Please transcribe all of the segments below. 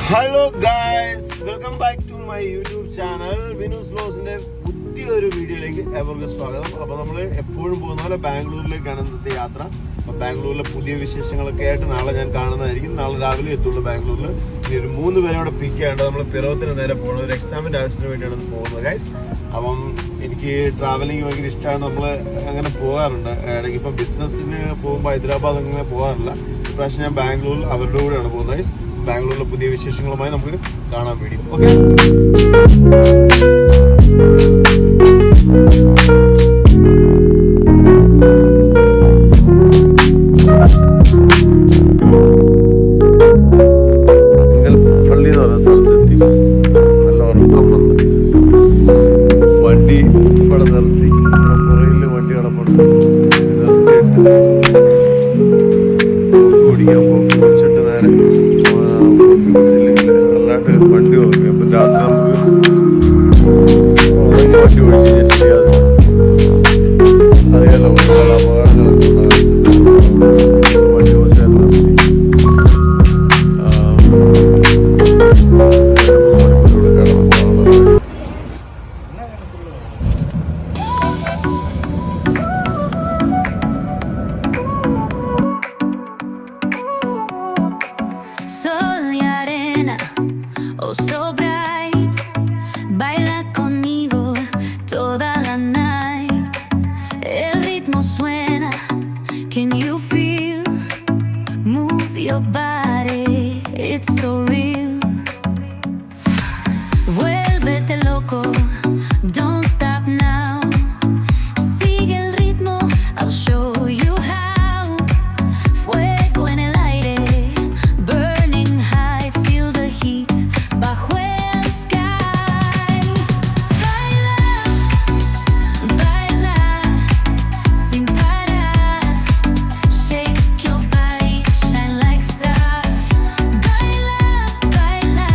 Hello guys, welcome back to my YouTube channel Vinu's വ്ലോഗ്സിന്റെ പുതിയൊരു വീഡിയോയിലേക്ക് ഏവർക്കും സ്വാഗതം. അപ്പോൾ നമ്മൾ എപ്പോഴും പോകുന്ന പോലെ ബാംഗ്ലൂരിലേക്കാണ് ഇന്നത്തെ യാത്ര. അപ്പോൾ ബാംഗ്ലൂരിലെ പുതിയ വിശേഷങ്ങളൊക്കെ ആയിട്ട് നാളെ ഞാൻ കാണുന്നതായിരിക്കും. നാളെ രാവിലെ എത്തുള്ളൂ ബാംഗ്ലൂരിൽ. ഇനി ഒരു 3 പേരെ അവിടെ പിക്ക് ചെയ്യേണ്ടത്. നമ്മൾ പിറവത്തിന് നേരെ പോകുന്നത് ഒരു എക്സാമിൻ്റെ ആവശ്യത്തിന് വേണ്ടിയാണ് പോകുന്നത് ഗൈസ്. അപ്പം എനിക്ക് ട്രാവലിംഗ് ഭയങ്കര ഇഷ്ടമാണ്. നമ്മൾ അങ്ങനെ പോകാറുണ്ട് ഇടയ്ക്ക്. ഇപ്പം ബിസിനസ്സിന് പോകുമ്പോൾ ഹൈദരാബാദ് അങ്ങനെ പോകാറില്ല. ഇപ്രാവശ്യം ഞാൻ ബാംഗ്ലൂരിൽ അവരുടെ കൂടെയാണ് പോകുന്നത് ഗൈസ്. ബാംഗ്ലൂരിലെ പുതിയ വിശേഷങ്ങളുമായി നമുക്ക് കാണാൻ വേണ്ടി ഓക്കെ. പള്ളി എന്ന് പറയുന്ന സ്ഥലത്തെത്തി. നല്ല ഉറക്കം വന്ന് വണ്ടി ഇവിടെ നിർത്തി. പുറകിൽ വണ്ടി കിടപ്പുണ്ട്. കുടിക്കാൻ കോഫി കുടിച്ചിട്ട് നേരെ നല്ലതായിട്ട് വണ്ടി ഓർക്കും. അപ്പം രാത്രി നമുക്ക് വണ്ടി ഓടിച്ച് ശരിയാകും. അറിയാലോ, അപകടങ്ങളൊക്കെ വണ്ടി ഓടിച്ചാൽ so bright, baila conmigo toda la night. El ritmo suena, can you feel? Move your body, it's so real. Vuélvete loco, don't stop now. Sigue el ritmo, I'll show you how. Fuego en el aire, burning high, feel the heat. Bajo el sky, baila, baila, sin parar. Shake your body, shine like stars. Baila, baila,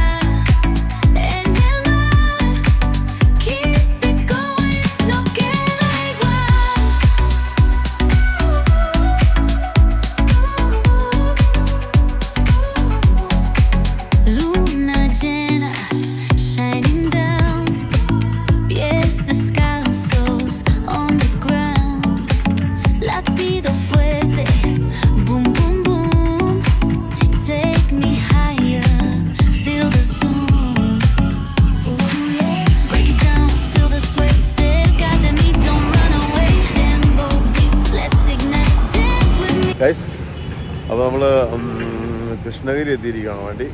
en el mar. Keep it going, no queda igual. Luna llena, shining down, pies descalzos on the ground, latido fuerte, boom boom boom, take me higher, feel the zoom, ooh yeah, break it down, feel the sway, cerca de mí, don't run away, tempo beats, let's ignite, dance with me. Guys, അപ്പോൾ നമ്മൾ കൃഷ്ണഗിരി എത്തിയിരിക്കുകയാണ് വണ്ടി.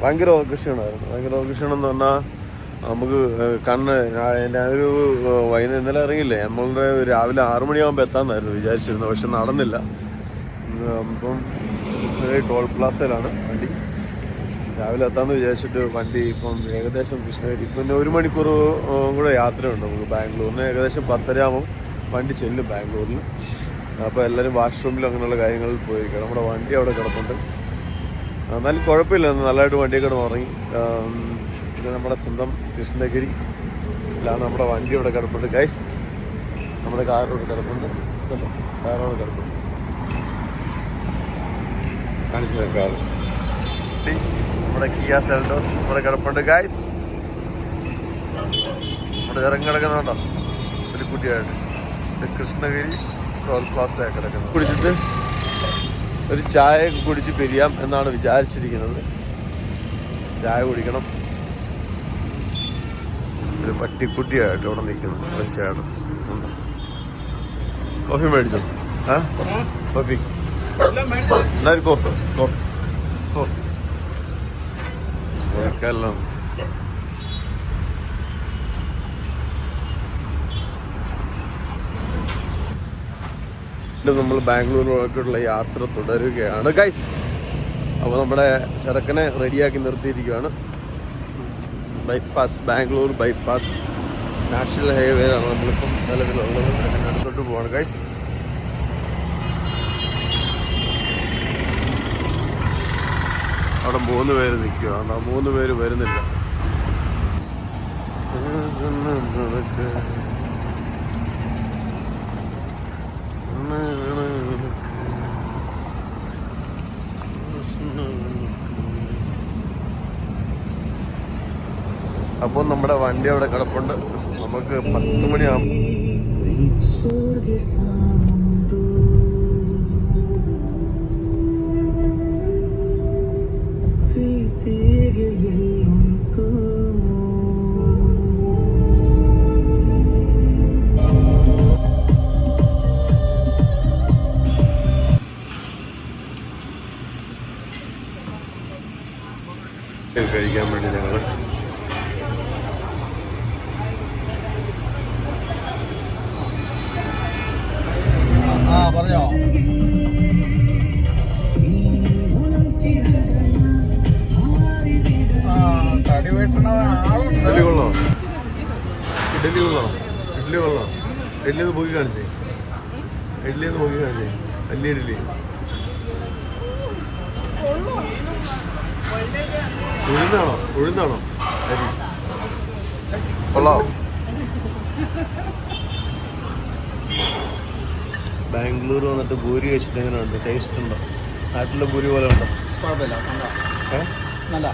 ഭയങ്കര ഓർക്കക്ഷണമായിരുന്നു. ഭയങ്കര ഓർക്കക്ഷണമെന്ന് പറഞ്ഞാൽ നമുക്ക് കണ്ണ് ഞാനൊരു വൈകുന്നേരം ഇന്നലെ ഇറങ്ങിയില്ലേ, നമ്മളുടെ രാവിലെ 6 മണിയാകുമ്പോൾ എത്താമെന്നായിരുന്നു വിചാരിച്ചിരുന്നത്. പക്ഷെ നടന്നില്ല. അപ്പം ടോൾ പ്ലാസയിലാണ് വണ്ടി. രാവിലെ എത്താമെന്ന് വിചാരിച്ചിട്ട് വണ്ടി ഇപ്പം ഏകദേശം കൃഷ്ണഗിരി പിന്നെ 1 മണിക്കൂർ കൂടെ യാത്രയുണ്ട് നമുക്ക് ബാംഗ്ലൂരിന്. ഏകദേശം 10:30 ആകുമ്പോൾ വണ്ടി ചെല്ലും ബാംഗ്ലൂരിൽ. അപ്പോൾ എല്ലാവരും വാഷ്റൂമിലും അങ്ങനെയുള്ള കാര്യങ്ങളിൽ പോയിരിക്കണം. നമ്മുടെ വണ്ടി അവിടെ കിടപ്പുണ്ട്. എന്നാലും കുഴപ്പമില്ല, നല്ലതായിട്ട് വണ്ടിയൊക്കെ ഉറങ്ങി. ഇത് നമ്മുടെ സ്വന്തം കൃഷ്ണഗിരിയിലാണ് നമ്മുടെ വണ്ടി ഇവിടെ കിടപ്പുണ്ട് ഗൈസ്. നമ്മുടെ കാറിലൂടെ കിടപ്പുണ്ട്. കാറോടെ കിടപ്പുണ്ട്. കാണിച്ചില്ല കാർ. നമ്മുടെ കിയ സെൽറ്റോസ് ഇവിടെ കിടപ്പുണ്ട് ഗൈസ്. നമ്മുടെ ഇറങ്ങി കിടക്കുന്നുണ്ടോ ഒരു കുട്ടിയായിട്ട്. കൃഷ്ണഗിരി ടോൾ പ്ലാസ കിടക്കുന്നത്. കുടിച്ചിട്ട് ഒരു ചായ കുടിച്ച് പിരിയാം എന്നാണ് വിചാരിച്ചിരിക്കുന്നത്. ചായ കുടിക്കണം. ഒരു പട്ടിക്കുട്ടിയായിട്ട് ഇവിടെ നിൽക്കുന്നു. തീർച്ചയായിട്ടും കോഫി മേടിച്ചോ? കോഫി എന്നാലും കോഫി എല്ലാം നമ്മൾ ബാംഗ്ലൂരിലേക്കുള്ള യാത്ര തുടരുകയാണ് ഗൈസ്. അപ്പോൾ നമ്മുടെ ചെറുക്കനെ റെഡിയാക്കി നിർത്തിയിരിക്കുകയാണ്. ബൈപ്പാസ്, ബാംഗ്ലൂർ ബൈപ്പാസ് നാഷണൽ ഹൈവേയിലാണ് നമ്മളിപ്പം നിലവിലുള്ളത്. അങ്ങനെ അടുത്തോട്ട് പോവാണ് ഗൈസ്. അവിടെ 3 പേര് നിൽക്കുകയാണ്. 3 പേര് വരുന്നില്ല. അപ്പോൾ നമ്മുടെ വണ്ടി അവിടെ കിടപ്പുണ്ട്. നമുക്ക് 10 മണിയാകും. കഴിക്കാൻ വേണ്ടി ഞങ്ങൾ പറഞ്ഞോ. തടി വെട്ടണ ആളുണ്ട്. ഇഡ്ഡലി കൊള്ളോ? ഇഡ്ഡലി കൊള്ളോ? ഇഡ്ഡലി കൊള്ളോ? ഇഡ്ഡലി ഒന്ന് പോയി കാണിച്ചേ. ഇഡ്ഡലി ഒന്ന് പോയി കാണിച്ചേ. വലിയ ഇഡ്ഡലി. ഉഴുന്നാണോ? ഉഴുന്നാണോ? അരി കൊള്ളോ? ബാംഗ്ലൂർ വന്നിട്ട് പൂരി കഴിച്ചിട്ട് എങ്ങനെ ഉണ്ട്? ടേസ്റ്റ് ഉണ്ടോ? നാട്ടിലെ പൂരി പോലെ ഉണ്ടോ? കുഴപ്പമില്ല, നല്ല.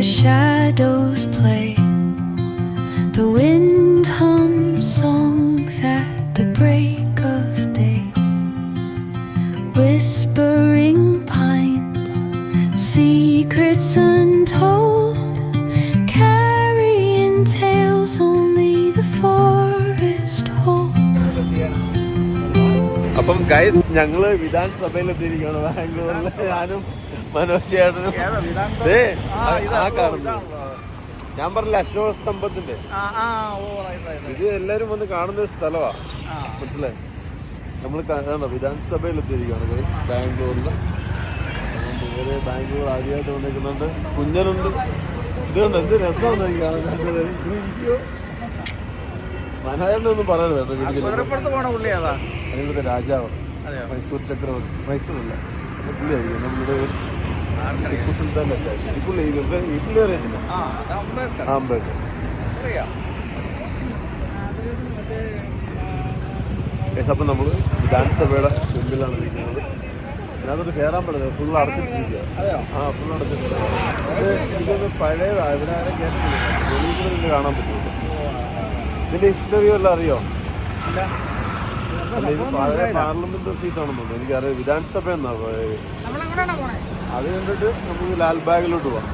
The shadows play, the wind hums songs at the break of day, whispering pines, secrets untold, carrying tales only the forest holds. അപ്പം ഗൈസ് ഞങ്ങള് വിധാൻ സഭയിൽ എത്തിയിരിക്കുകയാണ് ബാംഗ്ലൂരിൽ. ഞാനും മനോജ് ചേട്ടനും. ഞാൻ പറഞ്ഞില്ല അശോക സ്തംഭത്തിന്റെ ഇത് എല്ലാരും വന്ന് കാണുന്ന ഒരു സ്ഥലമാണ്. മനസ്സിലായി? നമ്മൾ വിധാൻസഭയിൽ എത്തിയിരിക്കുകയാണ് ഗൈസ് ബാംഗ്ലൂരിൽ. വേറെ ബാംഗ്ലൂർ ആദ്യമായിട്ട് വന്നിരിക്കുന്നുണ്ട്. കുഞ്ഞനുണ്ട്. ഇതുകൊണ്ട് എന്ത് രസമാണ് എനിക്ക് കാണാൻ. മനോജനൊന്നും പറയരുത് വീട്ടിൽ. രാജാവ് മൈസൂർ ചക്രവർത്തി. മൈസൂരല്ല, പുള്ളിയായിരിക്കും നമ്മുടെ ടിപ്പു സുൽത്താൻ. പുള്ളി ഈ പുള്ളി അറിയത്തില്ല. അംബേദ്കർ. അപ്പം നമ്മൾ വിധാൻസഭയുടെ മുമ്പിലാണ് ഇരിക്കുന്നത്. അതിനകത്തോട്ട് കയറാൻ പറ്റുന്നത് ഫുൾ അടച്ചിട്ടിരിക്കുക. ഫുൾ അടച്ചിട്ടില്ല. ഇതൊന്ന് പഴയതാണ്. ഇവിടെ ആരും കേട്ടിട്ടില്ല. വെളിയിൽ കൂടെ നിന്ന് കാണാൻ പറ്റുള്ളൂ. ഇതിന്റെ ഹിസ്റ്ററി വല്ലതും അറിയോ? അല്ല, ഇത് പഴയ പാർലമെന്റ് ഓഫീസാണെന്ന് തോന്നുന്നു. എനിക്കറിയാം. വിധാൻസഭ എന്നാ അത് കണ്ടിട്ട് നമുക്ക് ലാൽബാഗിലോട്ട് പോവാം.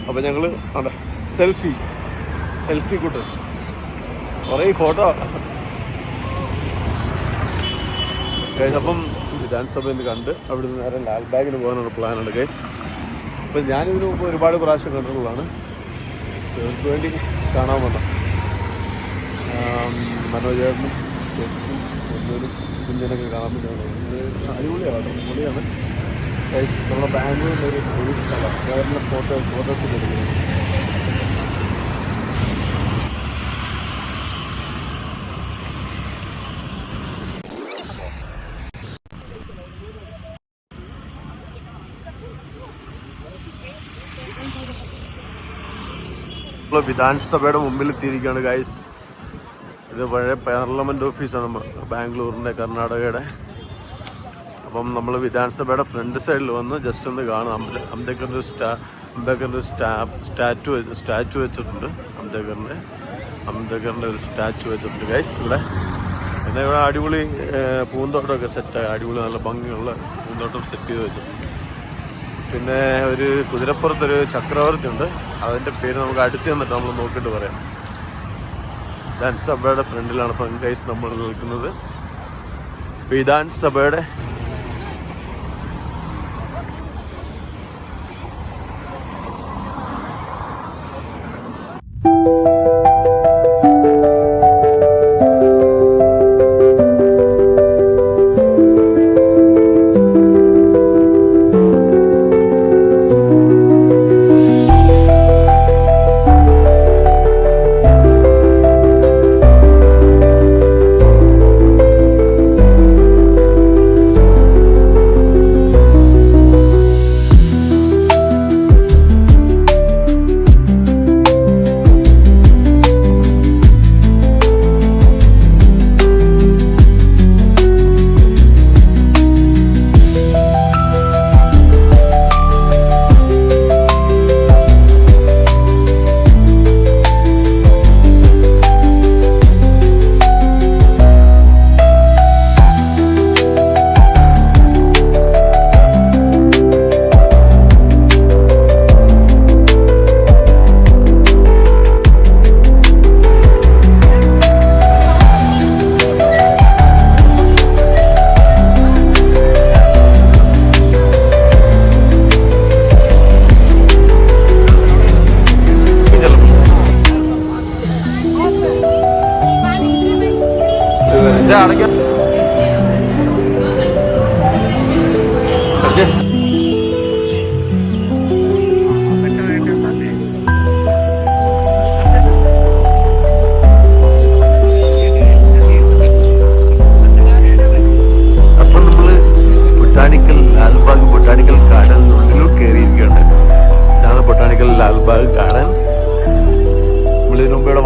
അപ്പം ഞങ്ങൾ അവിടെ സെൽഫി കൂട്ട് കുറേ ഫോട്ടോ. അപ്പം വിധാൻസഭയിൽ കണ്ട് അവിടെ നിന്ന് നേരെ ലാൽബാഗിന് പോകാനുള്ള പ്ലാനാണ് ഗൈസ്. അപ്പം ഞാനിതിന് മുമ്പ് ഒരുപാട് പ്രാവശ്യം കണ്ടിട്ടുള്ളതാണ്. ഇവർക്ക് വേണ്ടി കാണാൻ വന്ന മനോജേട്ടനും ഒന്നൊരു കുഞ്ഞിനൊക്കെ കാണാൻ പറ്റുന്നത് അടിപൊളിയാണ്. പൊളിയാണ് ഗൈസ്. നമ്മുടെ ബാംഗ്ലൂരിൻ്റെ ഒരു സ്ഥലം. കേരള ഫോട്ടോസ് എടുക്കുന്നത്. വിധാൻസഭയുടെ മുമ്പിൽ എത്തിയിരിക്കുകയാണ് ഗൈസ്. ഇത് പഴയ പാർലമെന്റ് ഓഫീസാണ് ബാംഗ്ലൂരിൻ്റെ, കർണാടകയുടെ. അപ്പം നമ്മൾ വിധാൻസഭയുടെ ഫ്രണ്ട് സൈഡിൽ വന്ന് ജസ്റ്റ് ഒന്ന് കാണാം. അംബേദ്കറിൻ്റെ സ്റ്റാച്ചു വെച്ചിട്ടുണ്ട്. അംബേദ്കറിൻ്റെ ഒരു സ്റ്റാച്ചു വെച്ചിട്ടുണ്ട് ഗൈസ് ഇവിടെ. പിന്നെ ഇവിടെ അടിപൊളി പൂന്തോട്ടമൊക്കെ സെറ്റായി. അടിപൊളി നല്ല ഭംഗിയുള്ള പൂന്തോട്ടം സെറ്റ് ചെയ്ത് വെച്ചിട്ടുണ്ട്. പിന്നെ ഒരു കുതിരപ്പുറത്തൊരു ചക്രവർത്തി ഉണ്ട്. അതിൻ്റെ പേര് നമുക്ക് അടുത്ത് വന്നിട്ട് നമ്മൾ നോക്കിയിട്ട് പറയാം. വിധാൻസഭയുടെ ഫ്രണ്ടിലാണ് ഇപ്പം ഗൈസ് നമ്മൾ നിൽക്കുന്നത്. വിധാൻസഭയുടെ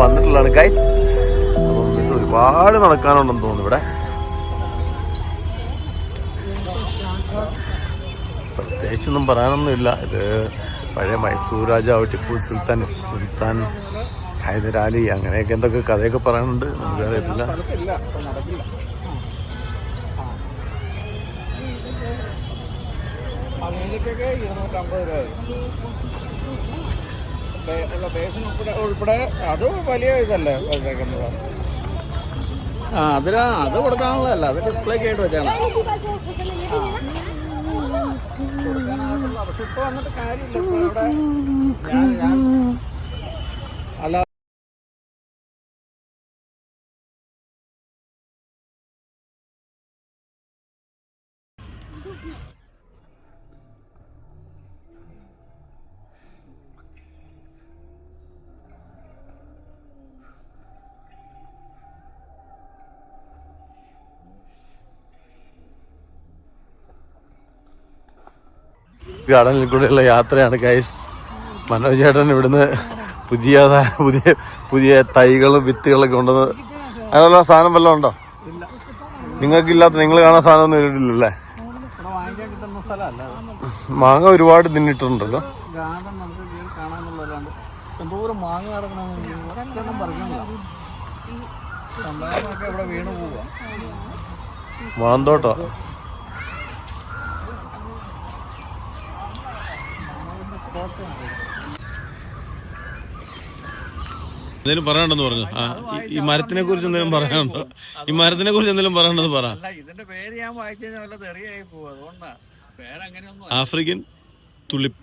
വന്നിട്ടുള്ളതാണ് ഗൈസ്. അപ്പം ഇത് ഒരുപാട് നടക്കാനുണ്ടെന്ന് തോന്നുന്നു ഇവിടെ. പ്രത്യേകിച്ചൊന്നും പറയാനൊന്നുമില്ല. ഇത് പഴയ മൈസൂർ രാജാവ് ടിപ്പു സുൽത്താൻ ഹൈദരാലി അങ്ങനെയൊക്കെ എന്തൊക്കെ കഥയൊക്കെ പറയാനുണ്ട്, നമുക്കറിയത്തില്ല. അമേരിക്കയ്ക്ക് 250 ബേസിന് ഉൾപ്പെടെ അത് വലിയ ഇതല്ലേ വെച്ചേക്കുന്നത്. അത് കൊടുക്കാനുള്ളതല്ല, അത് ഡിസ്പ്ലേക്ക് ആയിട്ട് വെച്ചാണ്. പക്ഷെ ഇപ്പൊ വന്നിട്ട് കാര്യമില്ല. ഇപ്പൊ ഇവിടെ അല്ല ഗാർഡനിൽ കൂടെയുള്ള യാത്രയാണ് ഗൈസ്. മനോജ് ചേട്ടൻ ഇവിടുന്ന് പുതിയ തൈകളും വിത്തുകളൊക്കെ കൊണ്ടുവന്ന്. അതുപോലെ സാധനം വല്ലതും ഉണ്ടോ? നിങ്ങൾക്കില്ലാത്ത, നിങ്ങൾ കാണാൻ സാധനമൊന്നും ഇല്ലല്ലേ? മാങ്ങ ഒരുപാട് തിന്നിട്ടുണ്ടല്ലോ. ഗാർഡൻ നമുക്ക് കാണാനുള്ളതല്ലാണ്ട് എന്തോരം മാങ്ങ കിടക്കണമെന്ന് പറഞ്ഞില്ല. സംഭവമൊക്കെ ഇവിടെ വീണ് പോവുക. മാന്തോട്ടോ എന്തെങ്കിലും പറയാനുണ്ടെന്ന് പറഞ്ഞു. ഈ മരത്തിനെ കുറിച്ച് എന്തെങ്കിലും പറയാനുണ്ടോ? ഈ മരത്തിനെ കുറിച്ച് എന്തെങ്കിലും പറയാനുണ്ടെന്ന് പറ. ഇതിന്റെ പേര് ഞാൻ വായിച്ചു കഴിഞ്ഞാൽ വല്ല തെറിയായി പോകും. അതുകൊണ്ടാ പേരങ്ങനെയൊന്നും. African tulip.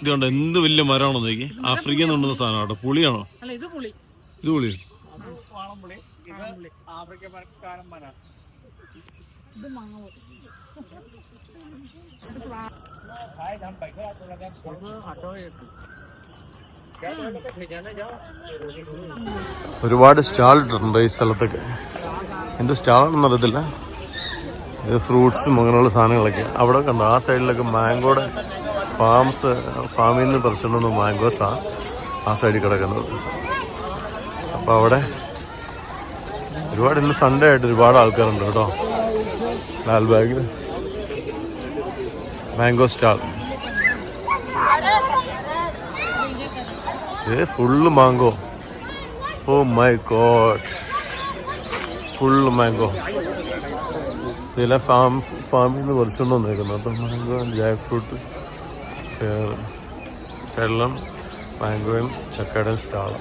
ഇതുകൊണ്ട് എന്ത് വലിയ മരമാണോ നോക്കി. ആഫ്രിക്കൻ കൊണ്ടുവന്ന സാധനം കേട്ടോ. പുളിയാണോ? ഇത് പുളി. വാളംപുളി. ഇത് ആഫ്രിക്കൻ മരക്കാരൻ മരം. ഒരുപാട് സ്റ്റാൾ ഇട്ടിട്ടുണ്ട് ഈ സ്ഥലത്തൊക്കെ. എന്ത് സ്റ്റാളാണെന്ന് അറിയത്തില്ല. ഇത് ഫ്രൂട്ട്സും അങ്ങനെയുള്ള സാധനങ്ങളൊക്കെ അവിടെ കണ്ടു. ആ സൈഡിലൊക്കെ മാംഗോയുടെ ഫാമിൽ നിന്ന് പറിച്ചുകൊണ്ടുവന്ന മാംഗോസാണ് ആ സൈഡിൽ കിടക്കുന്നത്. അപ്പോൾ അവിടെ ഒരുപാട് ഇന്ന് സൺഡേ ആയിട്ട് ഒരുപാട് ആൾക്കാരുണ്ട് കേട്ടോ. Lalbagh mango stall. ഇത് full mango. Oh my god, full mango. ഇതിലെ ഫാമിൽ നിന്ന് പറിച്ചുകൊണ്ട് വന്നേക്കുന്നത്. അപ്പം മാംഗോ, ജാക്ക് ഫ്രൂട്ട്, സൈഡിലും മാംഗോയും ചക്കയുടെയും സ്റ്റാൾ.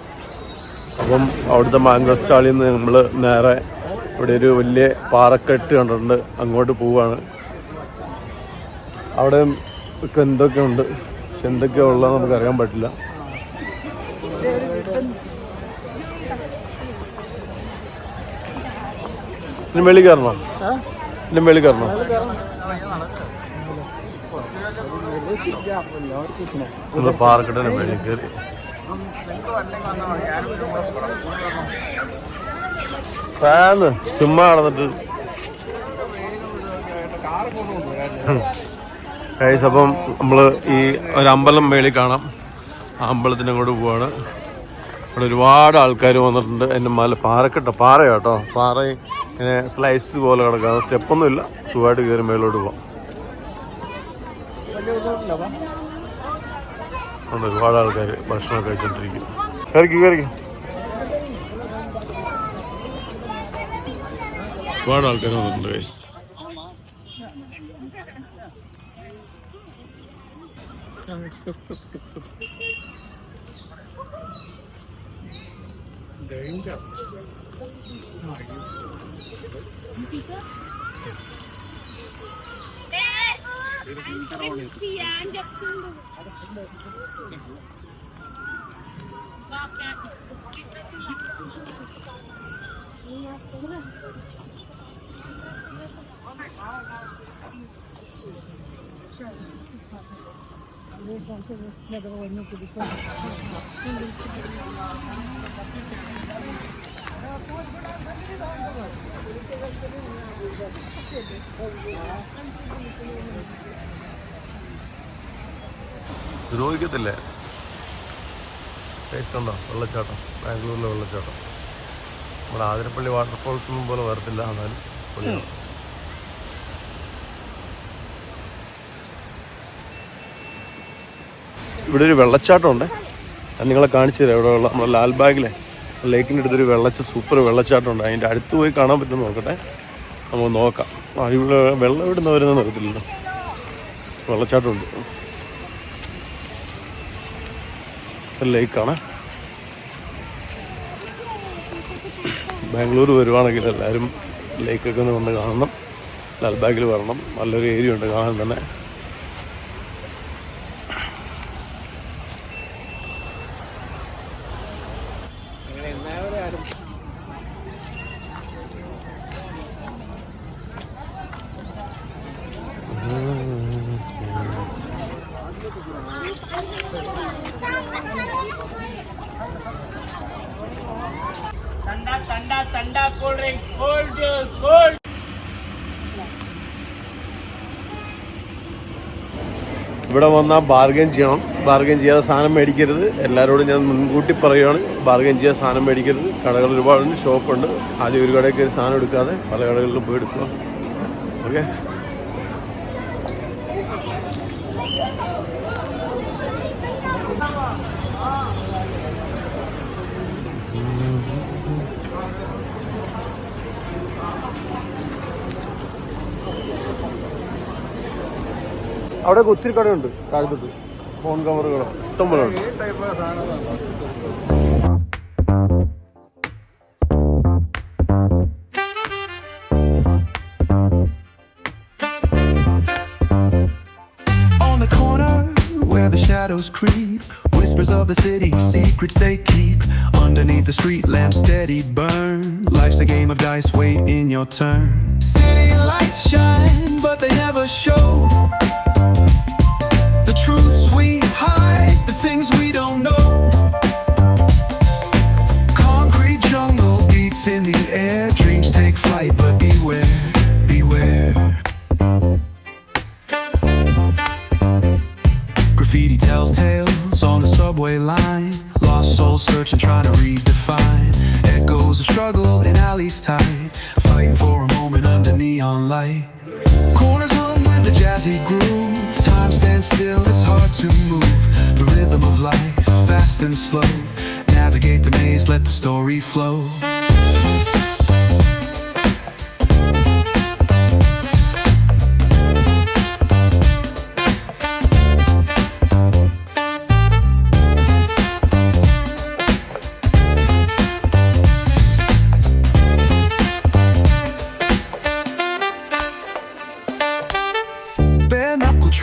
അപ്പം അവിടുത്തെ മാംഗോ സ്റ്റാളിൽ നിന്ന് നമ്മൾ നേരെ ഇവിടെ ഒരു വലിയ പാറക്കെട്ട് കണ്ടിട്ടുണ്ട്, അങ്ങോട്ട് പോവാണ്. അവിടെ ഒക്കെ എന്തൊക്കെയുണ്ട്, പക്ഷെ എന്തൊക്കെയാണ് ഉള്ളത് നമുക്കറിയാൻ പറ്റില്ല. ഇനി മേളിൽ കയറണോ? ഇനി മേളിൽ കയറണോ? നമ്മൾ പാറക്കെട്ടിന് മേളിൽ കയറി. ഫാന്ന് ചുമ്മാ നടന്നിട്ട് ഗൈസ്. അപ്പം നമ്മൾ ഈ ഒരു അമ്പലം മേളിൽ കാണാം. ആ അമ്പലത്തിന് അങ്ങോട്ട് പോവാണ്. ഇവിടെ ഒരുപാട് ആൾക്കാർ വന്നിട്ടുണ്ട്. എൻ്റെ പാറ കേട്ടോ. പാറ ഇങ്ങനെ സ്ലൈസ് പോലെ കിടക്കാം. സ്റ്റെപ്പൊന്നും ഇല്ല, സുഖമായിട്ട് കയറി മേലോട്ട് പോവാം. ഒരുപാട് ആൾക്കാർ ഭക്ഷണമൊക്കെ കഴിച്ചോണ്ടിരിക്കും. കയറിക്കും. ഒരുപാട് ആൾക്കാർ വന്നിട്ടുണ്ട് ഗൈസ്. ദ്രോഹിക്കത്തില്ലേ? ടേസ്റ്റ് ഉണ്ടോ? വെള്ളച്ചാട്ടം, ബാംഗ്ലൂരിലെ വെള്ളച്ചാട്ടം. നമ്മുടെ ആതിരപ്പള്ളി വാട്ടർഫോൾസ് ഒന്നും പോലെ വരത്തില്ല, എന്നാലും പൊളിയാണ്. ഇവിടെ ഒരു വെള്ളച്ചാട്ടം ഉണ്ട്, ഞാൻ നിങ്ങളെ കാണിച്ചു തരാം. ഇവിടെ ഉള്ള നമ്മുടെ ലാൽബാഗിലെ ലേക്കിൻ്റെ അടുത്തൊരു സൂപ്പർ വെള്ളച്ചാട്ടം ഉണ്ട്. അതിൻ്റെ അടുത്ത് പോയി കാണാൻ പറ്റുമെന്ന് നോക്കട്ടെ, നമുക്ക് നോക്കാം. ഇവിടെ വെള്ളം ഇവിടുന്ന് വരുന്നത് നോക്കത്തില്ലല്ലോ. വെള്ളച്ചാട്ടം ഉണ്ട്, ലേക്കാണ്. ബാംഗ്ലൂർ വരുവാണെങ്കിൽ എല്ലാവരും ലേക്കൊക്കെ ഒന്ന് വന്ന് കാണണം, ലാൽബാഗിൽ വരണം. നല്ലൊരു ഏരിയ ഉണ്ട് കാണാൻ തന്നെ. Tanda cold drinks, cold juice, cold. ഇവിടെ വന്നാൽ ബാർഗൈൻ ചെയ്യണം. ബാർഗൈൻ ചെയ്യാതെ സാധനം മേടിക്കരുത്. എല്ലാവരോടും ഞാൻ മുൻകൂട്ടി പറയുകയാണ്, ബാർഗൈൻ ചെയ്യാതെ സാധനം മേടിക്കരുത്. കടകൾ ഒരുപാടുണ്ട്, ഷോപ്പുണ്ട്. ആദ്യം ഒരു കടയിൽ കയറി സാധനം എടുക്കാതെ പല കടകളിലും പോയി എടുക്കുക. ഓക്കെ, അവിടെ ഒത്തിരി കടയുണ്ട്. താഴത്ത് ഫോൺ കവറുകൾ ഇഷ്ടം പോലെ ഉണ്ട്. On the corner where the shadows creep, whispers of the city, secrets they keep. Underneath the street lamps steady burn. Life's a game of dice, wait in your turn. City lights shine, but they never show the truths we hide, the things we don't know. Concrete jungle beats in the air, dreams take flight, but beware, beware. Graffiti tells tales on the subway line, lost souls searching, trying to redefine. Echoes of struggle in alleys tight, fighting for a moment under neon light. Corners hum with a jazzy groove, time stands still, it's hard to move. The rhythm of life, fast and slow, navigate the maze, let the story flow.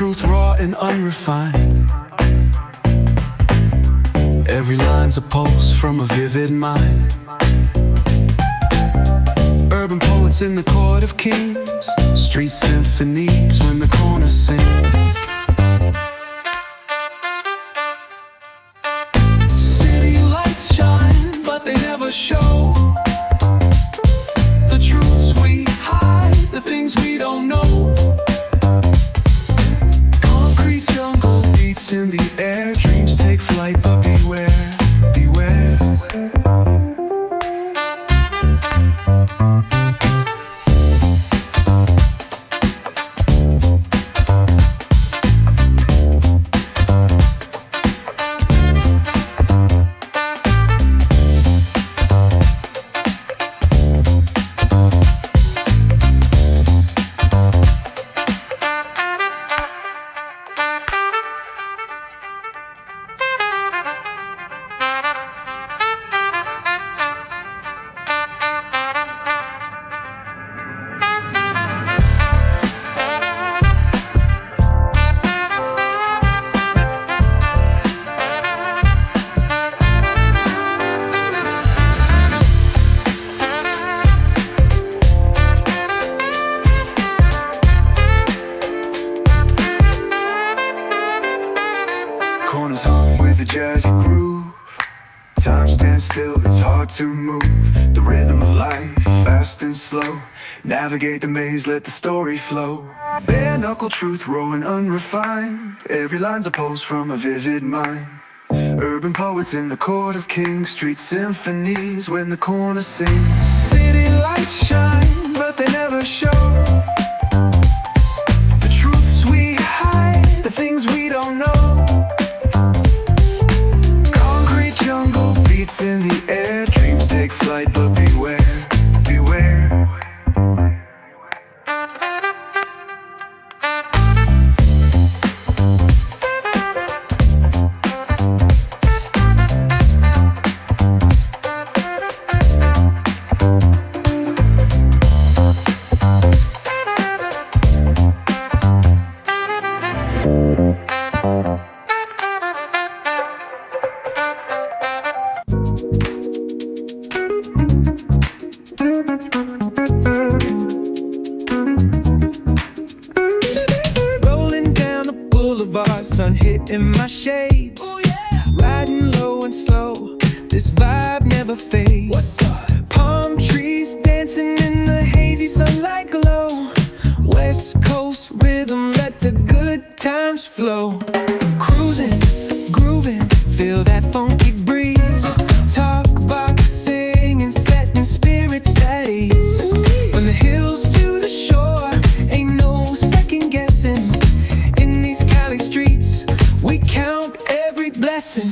Truth raw and unrefined. Every line's a pulse from a vivid mind. Urban poets in the court of kings, street symphonies when the corner sings. City lights shine, but they never show the truths we hide, the things we don't know. In the air, dreams take flight, but beware, beware. Corners hum with a jazzy groove, time stands still, it's hard to move. The rhythm of life, fast and slow, navigate the maze, let the story flow. Bare knuckle truth, raw and unrefined. Every line's a pulse from a vivid mind. Urban poets in the court of kings, street symphonies when the corner sings. City lights shine, but they never show the truths we hide, the things we don't know. Concrete jungle beats in the air, dreams take flight, but beware, beware. Rolling down the boulevard, sun hitting my shades. Riding low and slow, this vibe never fades. Palm trees dancing in the hazy sunlight glow. West Coast rhythm, let the good times flow. Cruising, grooving, feel that funky breeze. Talk boxing and setting spirits at ease. From the hills to the shore, ain't no second guessing. In these Cali streets, we count every blessing.